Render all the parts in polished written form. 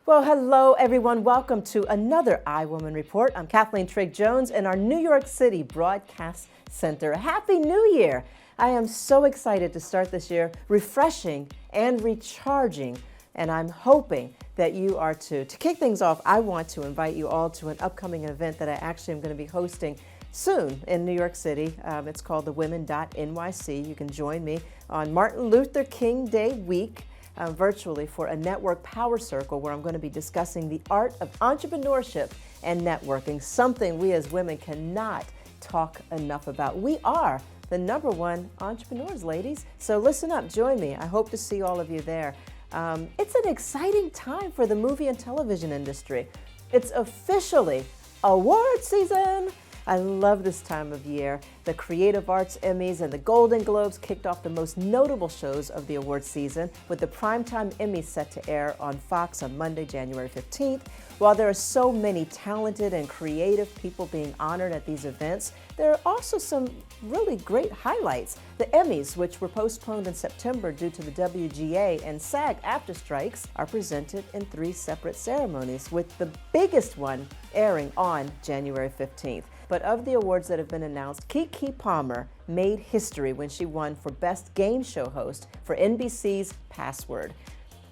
Well, hello, everyone. Welcome to another iWoman Report. I'm Kathleen Trigg-Jones in our New York City Broadcast Center. Happy New Year! I am so excited to start this year refreshing and recharging, and I'm hoping that you are too. To kick things off, I want to invite you all to an upcoming event that I actually am going to be hosting soon in New York City. It's called the Women.NYC. You can join me on Martin Luther King Day week. Virtually for a network power circle where I'm going to be discussing the art of entrepreneurship and networking, something we as women cannot talk enough about. We are the #1 entrepreneurs, ladies. So listen up, join me. I hope to see all of you there. It's an exciting time for the movie and television industry. It's officially award season. I love this time of year. The Creative Arts Emmys and the Golden Globes kicked off the most notable shows of the award season, with the Primetime Emmys set to air on Fox on Monday, January 15th. While there are so many talented and creative people being honored at these events, there are also some really great highlights. The Emmys, which were postponed in September due to the WGA and SAG-AFTRA strikes, are presented in 3 separate ceremonies, with the biggest one airing on January 15th. But of the awards that have been announced, Keke Palmer made history when she won for Best Game Show Host for NBC's Password.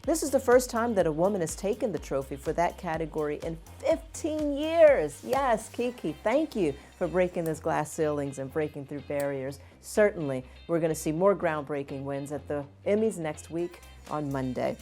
This is the first time that a woman has taken the trophy for that category in 15 years. Yes, Keke, thank you for breaking those glass ceilings and breaking through barriers. Certainly, we're going to see more groundbreaking wins at the Emmys next week on Monday.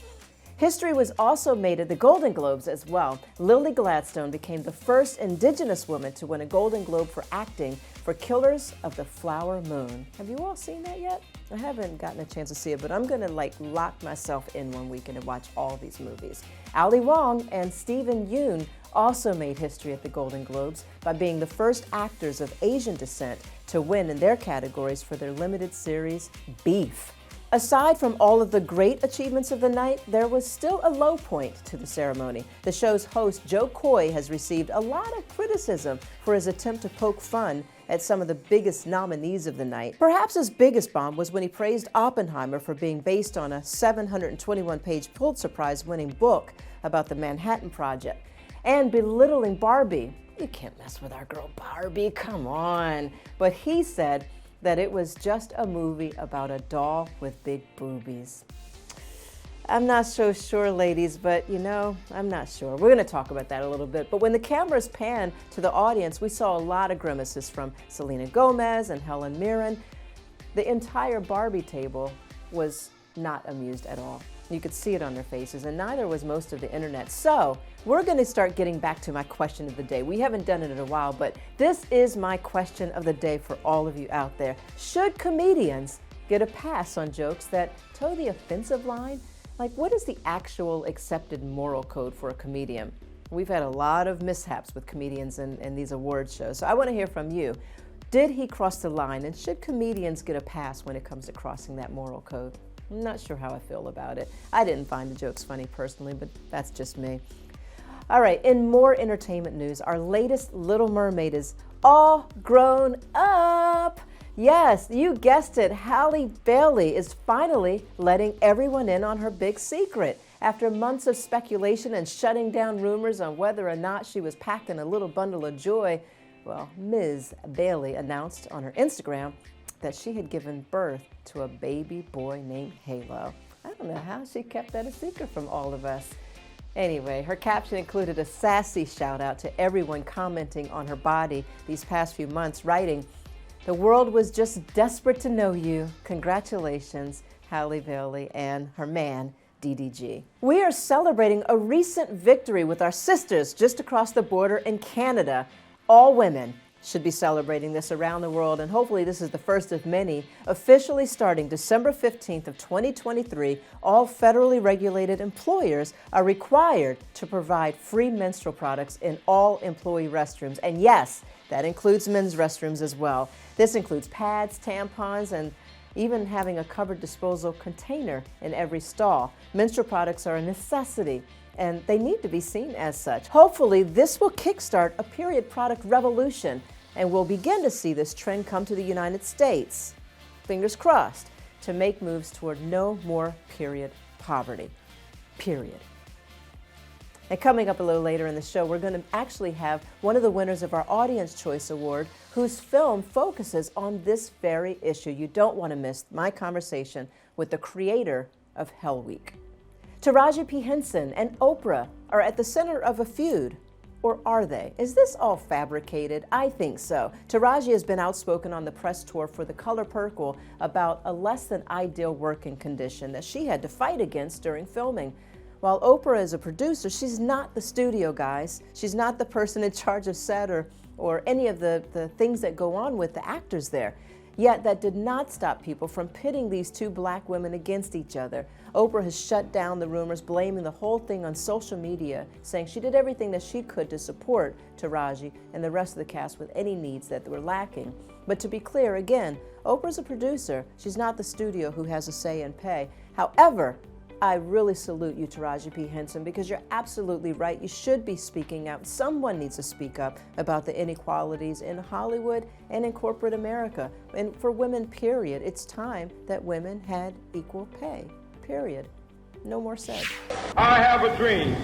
History was also made at the Golden Globes as well. Lily Gladstone became the first Indigenous woman to win a Golden Globe for acting for Killers of the Flower Moon. Have you all seen that yet? I haven't gotten a chance to see it, but I'm gonna lock myself in one weekend and watch all these movies. Ali Wong and Steven Yeun also made history at the Golden Globes by being the first actors of Asian descent to win in their categories for their limited series, Beef. Aside from all of the great achievements of the night, there was still a low point to the ceremony. The show's host, Joe Coy, has received a lot of criticism for his attempt to poke fun at some of the biggest nominees of the night. Perhaps his biggest bomb was when he praised Oppenheimer for being based on a 721-page Pulitzer Prize-winning book about the Manhattan Project, and belittling Barbie. You can't mess with our girl Barbie, come on. But he said that it was just a movie about a doll with big boobies. I'm not so sure, ladies, but I'm not sure. We're gonna talk about that a little bit. But when the cameras panned to the audience, we saw a lot of grimaces from Selena Gomez and Helen Mirren. The entire Barbie table was not amused at all. You could see it on their faces, and neither was most of the internet. So we're going to start getting back to my question of the day. We haven't done it in a while, but this is my question of the day for all of you out there. Should comedians get a pass on jokes that toe the offensive line? What is the actual accepted moral code for a comedian? We've had a lot of mishaps with comedians in these awards shows, so I want to hear from you. Did he cross the line, and should comedians get a pass when it comes to crossing that moral code? I'm not sure how I feel about it. I didn't find the jokes funny personally, but that's just me. All right, in more entertainment news, our latest Little Mermaid is all grown up. Yes, you guessed it, Halle Bailey is finally letting everyone in on her big secret. After months of speculation and shutting down rumors on whether or not she was packing a little bundle of joy, well, Ms. Bailey announced on her Instagram that she had given birth to a baby boy named Halo. I don't know how she kept that a secret from all of us. Anyway, her caption included a sassy shout out to everyone commenting on her body these past few months, writing, "The world was just desperate to know you. Congratulations, Halle Bailey and her man, DDG." We are celebrating a recent victory with our sisters just across the border in Canada. All women should be celebrating this around the world, and hopefully this is the first of many. Officially starting December 15th of 2023, all federally regulated employers are required to provide free menstrual products in all employee restrooms. And yes, that includes men's restrooms as well. This includes pads, tampons, and even having a covered disposal container in every stall. Menstrual products are a necessity, and they need to be seen as such. Hopefully, this will kickstart a period product revolution, and we'll begin to see this trend come to the United States. Fingers crossed, to make moves toward no more period poverty. Period. And coming up a little later in the show, we're going to actually have one of the winners of our Audience Choice Award whose film focuses on this very issue. You don't want to miss my conversation with the creator of Hell Week. Taraji P. Henson and Oprah are at the center of a feud. Or are they? Is this all fabricated? I think so. Taraji has been outspoken on the press tour for The Color Purple about a less than ideal working condition that she had to fight against during filming. While Oprah is a producer, she's not the studio, guys. She's not the person in charge of set or any of the things that go on with the actors there. Yet that did not stop people from pitting these two black women against each other. Oprah has shut down the rumors, blaming the whole thing on social media, saying she did everything that she could to support Taraji and the rest of the cast with any needs that were lacking. But to be clear, again, Oprah's a producer. She's not the studio who has a say in pay. However, I really salute you, Taraji P. Henson, because you're absolutely right. You should be speaking out. Someone needs to speak up about the inequalities in Hollywood and in corporate America. And for women, period. It's time that women had equal pay, period. No more said. I have a dream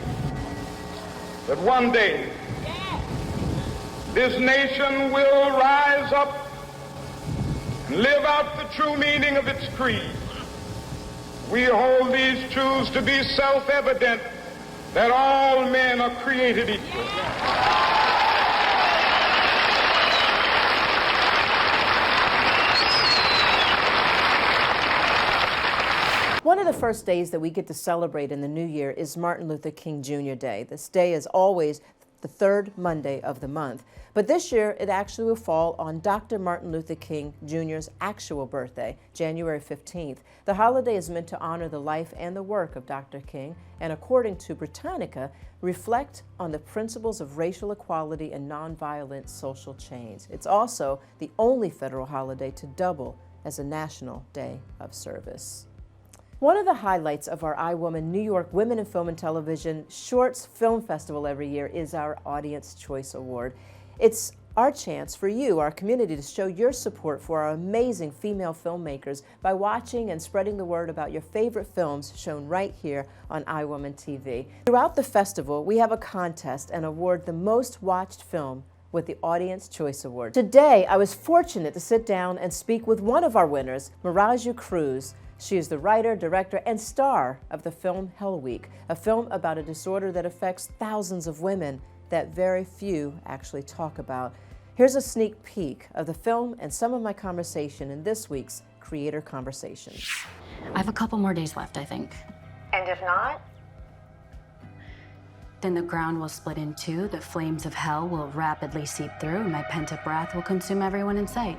that one day this nation will rise up and live out the true meaning of its creed. We hold these truths to be self-evident, that all men are created equal. One of the first days that we get to celebrate in the new year is Martin Luther King Jr. Day. This day is always the third Monday of the month. But this year, it actually will fall on Dr. Martin Luther King Jr.'s actual birthday, January 15th. The holiday is meant to honor the life and the work of Dr. King, and according to Britannica, reflect on the principles of racial equality and nonviolent social change. It's also the only federal holiday to double as a national day of service. One of the highlights of our iWoman New York Women in Film and Television Shorts Film Festival every year is our Audience Choice Award. It's our chance for you, our community, to show your support for our amazing female filmmakers by watching and spreading the word about your favorite films shown right here on iWomanTV. Throughout the festival, we have a contest and award the most watched film with the Audience Choice Award. Today, I was fortunate to sit down and speak with one of our winners, Mirejah Cruz. She is the writer, director, and star of the film Hell Week, a film about a disorder that affects thousands of women that very few actually talk about. Here's a sneak peek of the film and some of my conversation in this week's Creator Conversations. I have a couple more days left, I think. And if not? Then the ground will split in two, the flames of hell will rapidly seep through, and my pent-up wrath will consume everyone in sight.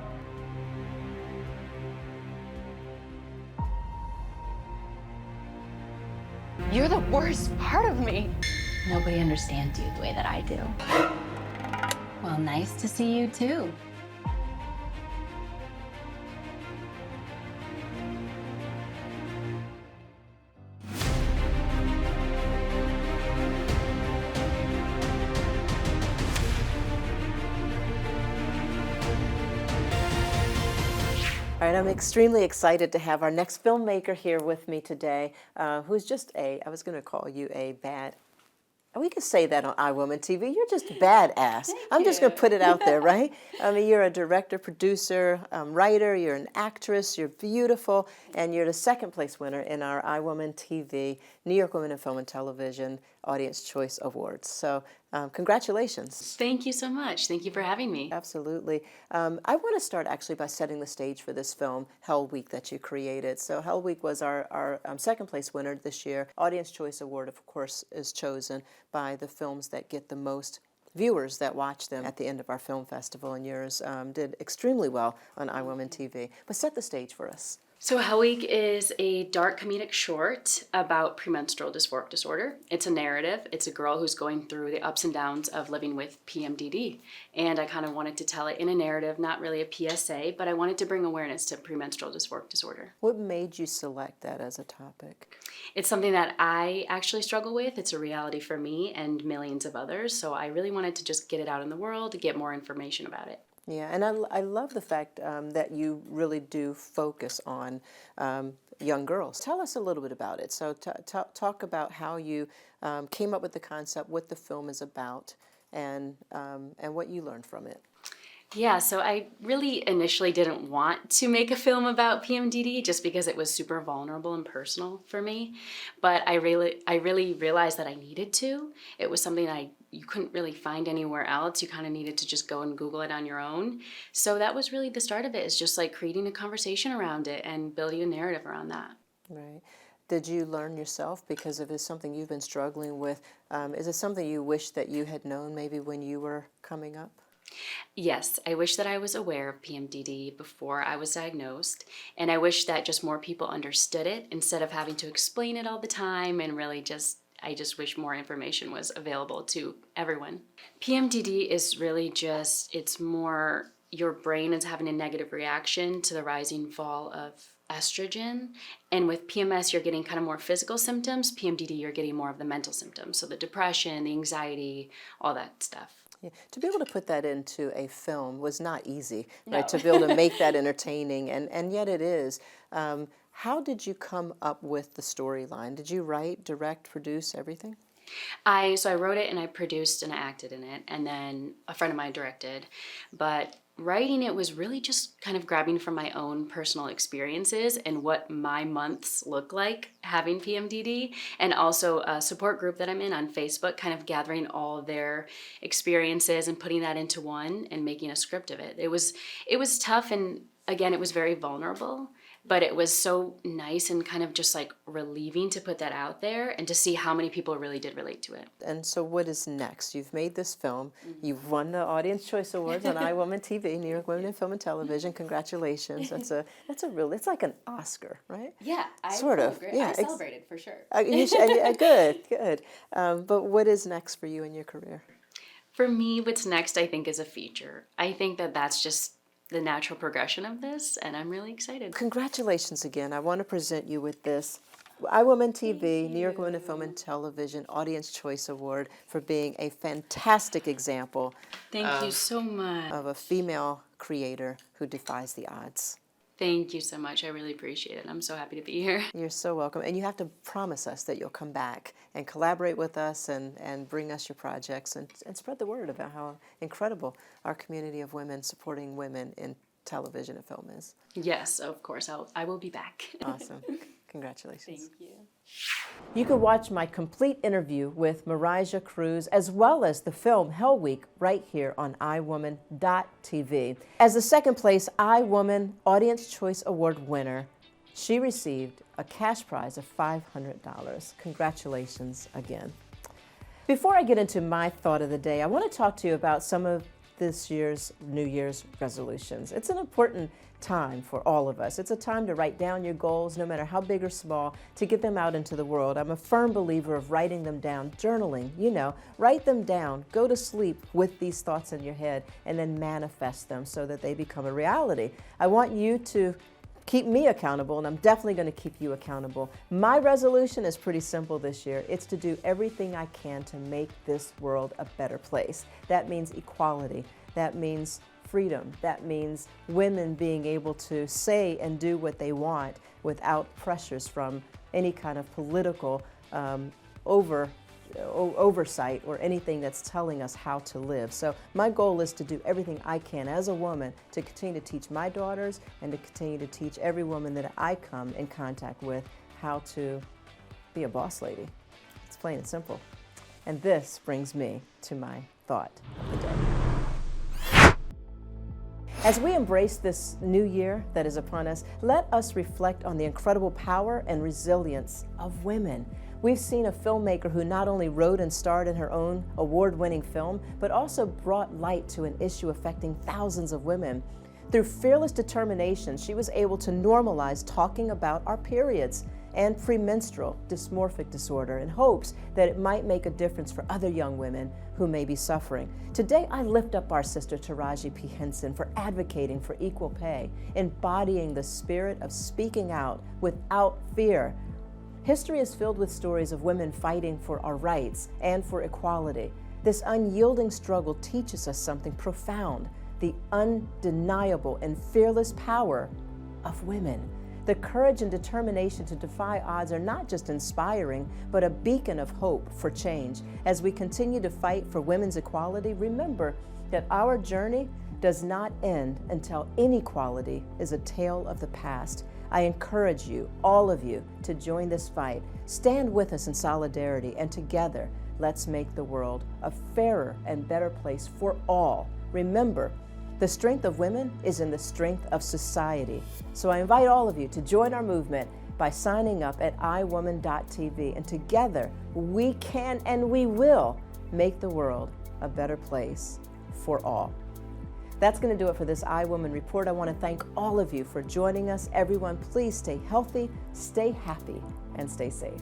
You're the worst part of me. Nobody understands you the way that I do. Well, nice to see you too. All right, I'm extremely excited to have our next filmmaker here with me today, who's just I was going to call you a bad, we could say that on iWomanTV, you're just badass. I'm just going to put it out there, right? I mean, you're a director, producer, writer, you're an actress, you're beautiful, and you're the second place winner in our iWomanTV New York Women in Film and Television Audience Choice Awards. So congratulations. Thank you so much. Thank you for having me. Absolutely. I want to start actually by setting the stage for this film, Hell Week, that you created. So Hell Week was our second place winner this year. Audience Choice Award, of course, is chosen by the films that get the most viewers that watch them at the end of our film festival, and yours did extremely well on iWomanTV. But set the stage for us. So Hell Week is a dark comedic short about premenstrual dysphoric disorder. It's a narrative. It's a girl who's going through the ups and downs of living with PMDD. And I kind of wanted to tell it in a narrative, not really a PSA, but I wanted to bring awareness to premenstrual dysphoric disorder. What made you select that as a topic? It's something that I actually struggle with. It's a reality for me and millions of others. So I really wanted to just get it out in the world, to get more information about it. Yeah, and I love the fact that you really do focus on young girls. Tell us a little bit about it. So talk about how you came up with the concept, what the film is about, and what you learned from it. Yeah, so I really initially didn't want to make a film about PMDD just because it was super vulnerable and personal for me. But I really realized that I needed to. It was something you couldn't really find anywhere else. You kind of needed to just go and Google it on your own. So that was really the start of it, is just like creating a conversation around it and building a narrative around that. Right. Did you learn yourself because of it something you've been struggling with? Is it something you wish that you had known maybe when you were coming up? Yes, I wish that I was aware of PMDD before I was diagnosed, and I wish that just more people understood it instead of having to explain it all the time, and really I just wish more information was available to everyone. PMDD is really it's more your brain is having a negative reaction to the rising fall of estrogen, and with PMS you're getting kind of more physical symptoms. PMDD you're getting more of the mental symptoms, so the depression, the anxiety, all that stuff. Yeah. To be able to put that into a film was not easy, No. right? To be able to make that entertaining, and yet it is. How did you come up with the storyline? Did you write, direct, produce, everything? I wrote it and I produced and I acted in it, and then a friend of mine directed. But writing it was really just kind of grabbing from my own personal experiences and what my months look like having PMDD, and also a support group that I'm in on Facebook, kind of gathering all their experiences and putting that into one and making a script of it. It was tough, and again, it was very vulnerable. But it was so nice and kind of just like relieving to put that out there and to see how many people really did relate to it. And so what is next? You've made this film. You've won the Audience Choice Awards on iWomanTV, New York Women in Film and Television. Congratulations. It's like an Oscar, right? Yeah, I celebrated for sure. Good. But what is next for you in your career? For me, what's next, I think, is a feature. I think that's just the natural progression of this, and I'm really excited. Congratulations again. I want to present you with this iWomanTV, New York Women in Film and Television Audience Choice Award for being a fantastic example. Thank you so much. Of a female creator who defies the odds. Thank you so much. I really appreciate it. I'm so happy to be here. You're so welcome. And you have to promise us that you'll come back and collaborate with us and bring us your projects and spread the word about how incredible our community of women supporting women in television and film is. Yes, of course. I will be back. Awesome. Congratulations. Thank you. You can watch my complete interview with Mirejah Cruz as well as the film Hell Week right here on iWoman.tv. As the second place iWoman Audience Choice Award winner, she received a cash prize of $500. Congratulations again. Before I get into my thought of the day, I want to talk to you about some of this year's New Year's resolutions. It's an important time for all of us. It's a time to write down your goals, no matter how big or small, to get them out into the world. I'm a firm believer of writing them down, journaling, write them down, go to sleep with these thoughts in your head, and then manifest them so that they become a reality. I want you to keep me accountable, and I'm definitely going to keep you accountable. My resolution is pretty simple this year. It's to do everything I can to make this world a better place. That means equality. That means freedom. That means women being able to say and do what they want without pressures from any kind of political oversight or anything that's telling us how to live. So my goal is to do everything I can as a woman to continue to teach my daughters and to continue to teach every woman that I come in contact with how to be a boss lady. It's plain and simple. And this brings me to my thought of the day. As we embrace this new year that is upon us, let us reflect on the incredible power and resilience of women. We've seen a filmmaker who not only wrote and starred in her own award-winning film, but also brought light to an issue affecting thousands of women. Through fearless determination, she was able to normalize talking about our periods and premenstrual dysmorphic disorder in hopes that it might make a difference for other young women who may be suffering. Today, I lift up our sister Taraji P. Henson for advocating for equal pay, embodying the spirit of speaking out without fear. History is filled with stories of women fighting for our rights and for equality. This unyielding struggle teaches us something profound. the undeniable and fearless power of women. The courage and determination to defy odds are not just inspiring, but a beacon of hope for change. As we continue to fight for women's equality, remember that our journey does not end until inequality is a tale of the past. I encourage you, all of you, to join this fight. Stand with us in solidarity, and together, let's make the world a fairer and better place for all. Remember, the strength of women is in the strength of society. So I invite all of you to join our movement by signing up at iWoman.tv, and together we can and we will make the world a better place for all. That's going to do it for this iWoman report. I want to thank all of you for joining us. Everyone, please stay healthy, stay happy, and stay safe.